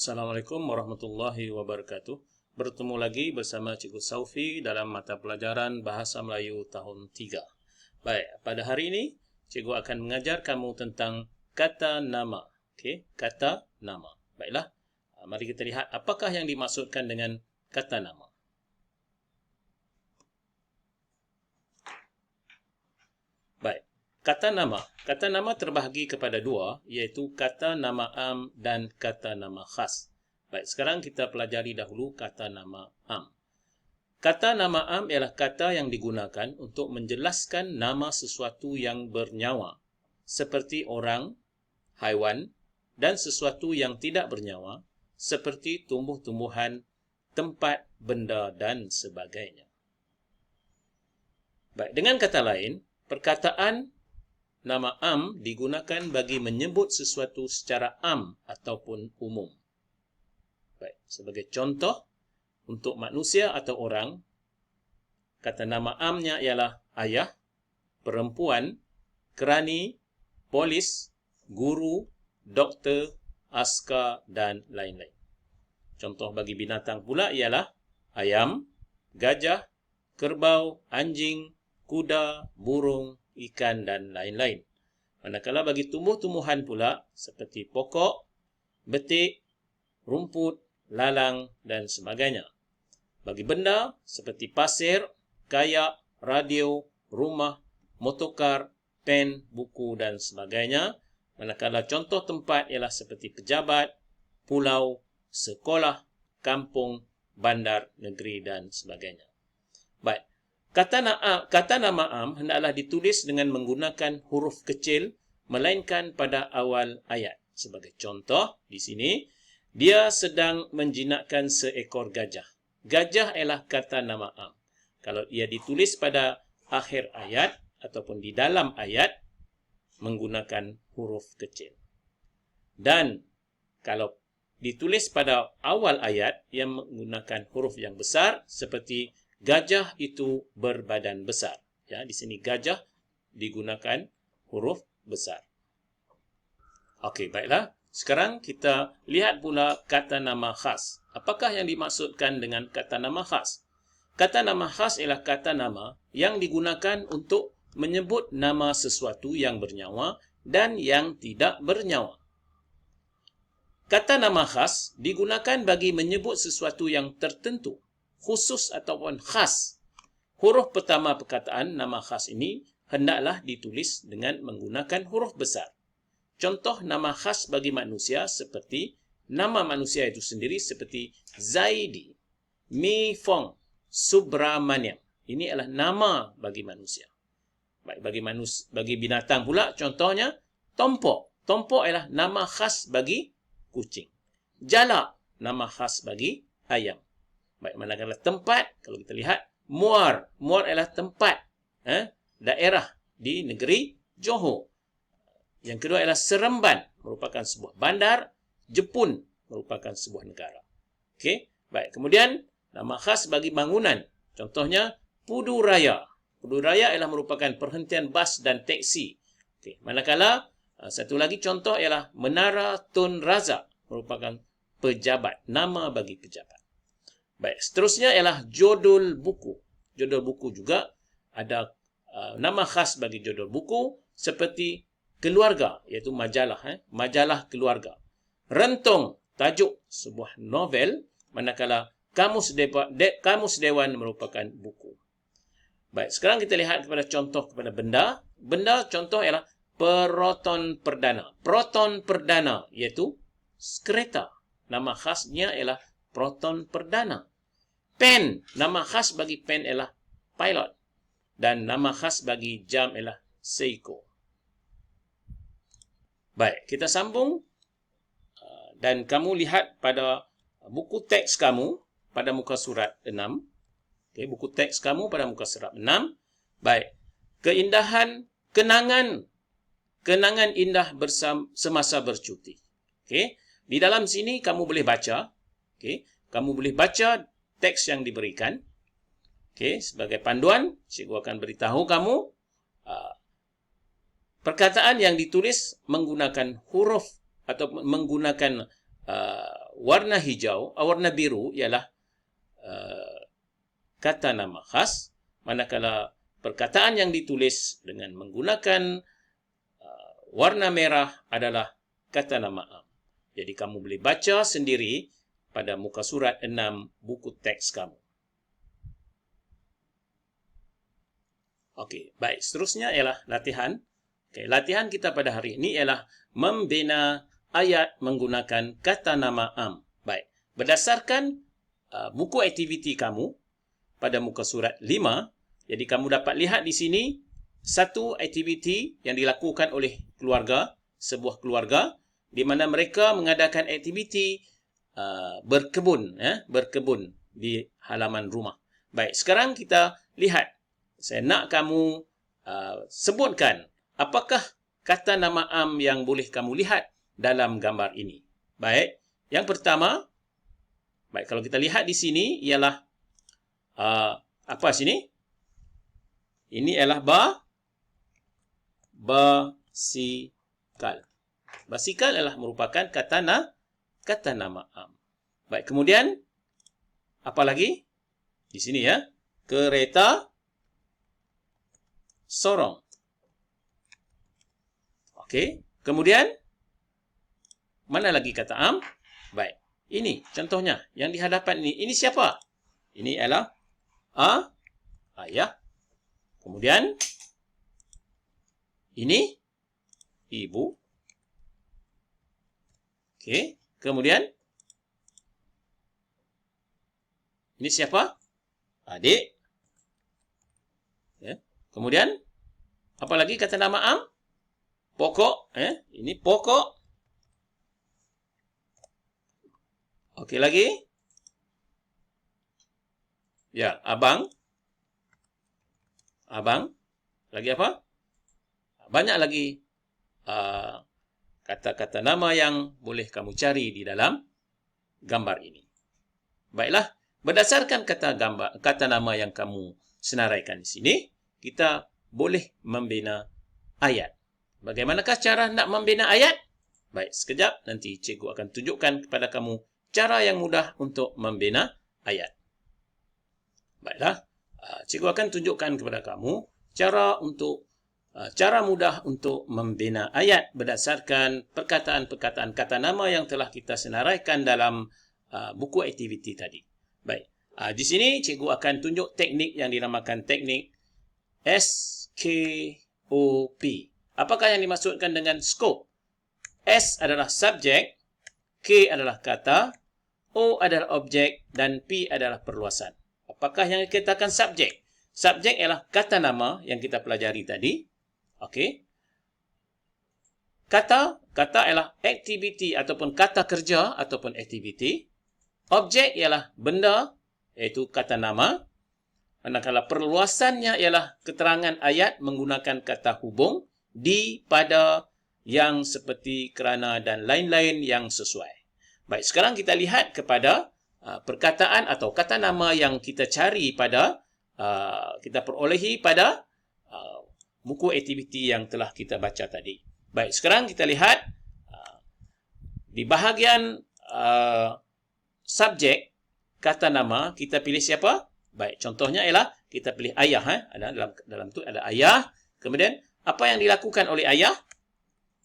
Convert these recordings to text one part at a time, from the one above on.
Assalamualaikum warahmatullahi wabarakatuh. Bertemu lagi bersama Cikgu Saufi dalam mata pelajaran Bahasa Melayu tahun 3. Baik, pada hari ini Cikgu akan mengajar kamu tentang kata nama. Okey, kata nama. Baiklah, mari kita lihat apakah yang dimaksudkan dengan kata nama. Baik, kata nama. Kata nama terbahagi kepada dua, iaitu kata nama am dan kata nama khas. Baik, sekarang kita pelajari dahulu kata nama am. Kata nama am ialah kata yang digunakan untuk menjelaskan nama sesuatu yang bernyawa, seperti orang, haiwan, dan sesuatu yang tidak bernyawa, seperti tumbuh-tumbuhan, tempat, benda, dan sebagainya. Baik, dengan kata lain, perkataan nama am digunakan bagi menyebut sesuatu secara am ataupun umum. Baik, sebagai contoh, untuk manusia atau orang, kata nama amnya ialah ayah, perempuan, kerani, polis, guru, doktor, askar dan lain-lain. Contoh bagi binatang pula ialah ayam, gajah, kerbau, anjing, kuda, burung, ikan dan lain-lain. Manakala bagi tumbuh-tumbuhan pula seperti pokok, betik, rumput, lalang dan sebagainya. Bagi benda seperti pasir, kayak, radio, rumah, motokar, pen, buku dan sebagainya. Manakala contoh tempat ialah seperti pejabat, pulau, sekolah, kampung, bandar, negeri dan sebagainya. Baik, kata nama am hendaklah ditulis dengan menggunakan huruf kecil melainkan pada awal ayat. Sebagai contoh di sini, dia sedang menjinakkan seekor gajah. Gajah ialah kata nama am. Kalau ia ditulis pada akhir ayat ataupun di dalam ayat menggunakan huruf kecil. Dan kalau ditulis pada awal ayat yang menggunakan huruf yang besar seperti gajah itu berbadan besar. Ya, di sini gajah digunakan huruf besar. Okey, baiklah. Sekarang kita lihat pula kata nama khas. Apakah yang dimaksudkan dengan kata nama khas? Kata nama khas ialah kata nama yang digunakan untuk menyebut nama sesuatu yang bernyawa dan yang tidak bernyawa. Kata nama khas digunakan bagi menyebut sesuatu yang tertentu, khusus ataupun khas. Huruf pertama perkataan nama khas ini hendaklah ditulis dengan menggunakan huruf besar. Contoh nama khas bagi manusia seperti nama manusia itu sendiri seperti Zaidi, Mi Fong, Subramaniam. Ini adalah nama bagi manusia. Baik, bagi binatang pula contohnya Tompok. Tompok ialah nama khas bagi kucing. Jalak, nama khas bagi ayam. Baik, manakala tempat, kalau kita lihat Muar. Muar ialah tempat, daerah di negeri Johor. Yang kedua ialah Seremban, merupakan sebuah bandar. Jepun merupakan sebuah negara. Okey, baik. Kemudian nama khas bagi bangunan. Contohnya Puduraya. Puduraya ialah merupakan perhentian bas dan teksi. Okey, manakala satu lagi contoh ialah Menara Tun Razak, merupakan pejabat, nama bagi pejabat. Baik, seterusnya ialah jodol buku. Jodol buku juga ada nama khas bagi jodol buku seperti keluarga, iaitu majalah, majalah keluarga. Rentong, tajuk sebuah novel, manakala Kamus Dewan merupakan buku. Baik, sekarang kita lihat kepada contoh kepada benda. Benda contoh ialah Proton Perdana. Proton Perdana iaitu kereta. Nama khasnya ialah Proton Perdana. Pen, nama khas bagi pen ialah Pilot. Dan nama khas bagi jam ialah Seiko. Baik, kita sambung dan kamu lihat pada buku teks kamu pada muka surat 6. Okey, buku teks kamu pada muka surat 6. Baik, kenangan indah semasa bercuti. Okey, di dalam sini kamu boleh baca. Okey, kamu boleh baca teks yang diberikan. Okey, sebagai panduan, cikgu akan beritahu kamu perkataan yang ditulis menggunakan huruf atau menggunakan warna hijau, warna biru ialah kata nama khas, manakala perkataan yang ditulis dengan menggunakan warna merah adalah kata nama am. Jadi kamu boleh baca sendiri pada muka surat 6 buku teks kamu. Okey, baik. Seterusnya ialah latihan. Okey, latihan kita pada hari ini ialah membina ayat menggunakan kata nama am. Baik. Berdasarkan buku aktiviti kamu pada muka surat 5, jadi kamu dapat lihat di sini satu aktiviti yang dilakukan oleh keluarga, sebuah keluarga di mana mereka mengadakan aktiviti berkebun di halaman rumah. Baik, sekarang kita lihat. Saya nak kamu sebutkan apakah kata nama am yang boleh kamu lihat dalam gambar ini. Baik, yang pertama, baik, kalau kita lihat di sini ialah apa sini? Ini ialah basikal. Basikal adalah merupakan kata nama am. Baik, kemudian apa lagi? Di sini ya, kereta sorong. Okey, kemudian mana lagi kata am? Baik, ini contohnya yang di hadapan ini. Ini siapa? Ini ialah ayah. Kemudian ini ibu. Okey, kemudian ini siapa? Adik. Ya. Kemudian apa lagi kata nama am? Pokok. Ini pokok. Okey, lagi. Ya, abang. Abang. Lagi apa? Banyak lagi kata-kata nama yang boleh kamu cari di dalam gambar ini. Baiklah, berdasarkan kata nama yang kamu senaraikan di sini, kita boleh membina ayat. Bagaimanakah cara nak membina ayat? Baik, sekejap nanti cikgu akan tunjukkan kepada kamu cara yang mudah untuk membina ayat. Baiklah, cikgu akan tunjukkan kepada kamu cara mudah untuk membina ayat berdasarkan perkataan-perkataan kata nama yang telah kita senaraikan dalam buku aktiviti tadi. Baik, di sini cikgu akan tunjuk teknik yang dinamakan teknik SKOP. Apakah yang dimaksudkan dengan scope? S adalah subjek, K adalah kata, O adalah objek dan P adalah perluasan. Apakah yang dikatakan subjek? Subjek ialah kata nama yang kita pelajari tadi. Okey. Kata ialah aktiviti ataupun kata kerja ataupun aktiviti. Objek ialah benda, iaitu kata nama. Manakala perluasannya ialah keterangan ayat menggunakan kata hubung, di, pada, yang, seperti, kerana dan lain-lain yang sesuai. Baik, sekarang kita lihat kepada perkataan atau kata nama yang kita cari pada kita perolehi pada buku aktiviti yang telah kita baca tadi. Baik, sekarang kita lihat di bahagian subjek kata nama, kita pilih siapa? Baik, contohnya ialah kita pilih ayah. Dalam tu ada ayah. Kemudian apa yang dilakukan oleh ayah?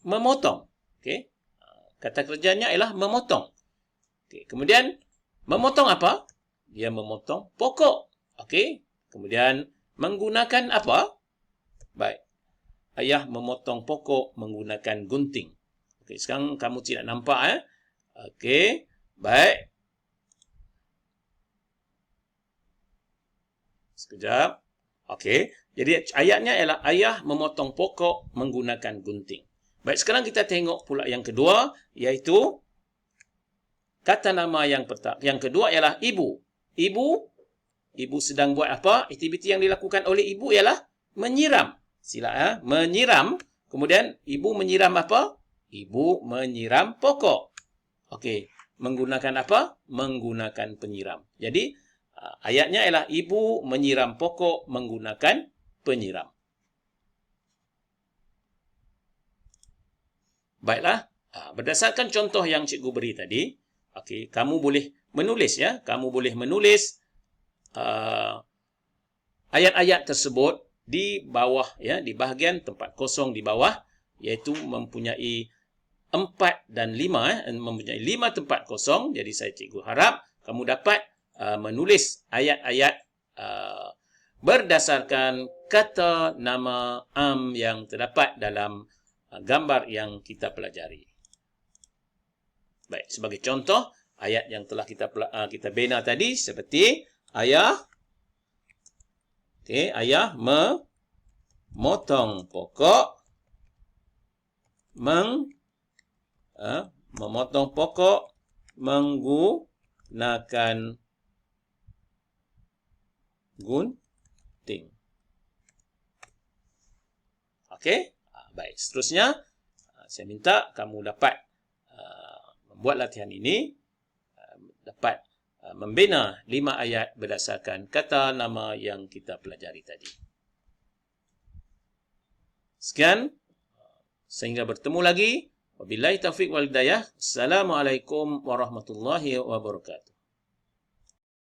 Memotong. Okey. Kata kerjanya ialah memotong. Okey, kemudian memotong apa? Dia memotong pokok. Okey. Kemudian menggunakan apa? Baik. Ayah memotong pokok menggunakan gunting. Okey, sekarang kamu tidak nampak Okey. Baik. Sekejap. Okey. Jadi ayatnya ialah ayah memotong pokok menggunakan gunting. Baik, sekarang kita tengok pula yang kedua, iaitu kata nama yang pertama. Yang kedua ialah ibu. Ibu sedang buat apa? Aktiviti yang dilakukan oleh ibu ialah menyiram. Sila menyiram. Kemudian ibu menyiram apa? Ibu menyiram pokok. Okey, menggunakan apa? Menggunakan penyiram. Jadi ayatnya ialah ibu menyiram pokok menggunakan penyiram. Baiklah, berdasarkan contoh yang cikgu beri tadi, Okey, kamu boleh menulis ya. Kamu boleh menulis ayat-ayat tersebut di bawah ya, di bahagian tempat kosong di bawah, iaitu mempunyai 4 dan 5 mempunyai 5 tempat kosong. Jadi cikgu harap kamu dapat menulis ayat-ayat berdasarkan kata nama yang terdapat dalam gambar yang kita pelajari. Baik, sebagai contoh ayat yang telah kita bina tadi seperti ayah memotong pokok memotong pokok menggunakan gunting. Okey, baik. Seterusnya saya minta kamu dapat membuat latihan ini, dapat membina 5 ayat berdasarkan kata nama yang kita pelajari tadi. Sekian, sehingga bertemu lagi. Wabillahi taufiq wal hidayah. Assalamualaikum warahmatullahi wabarakatuh.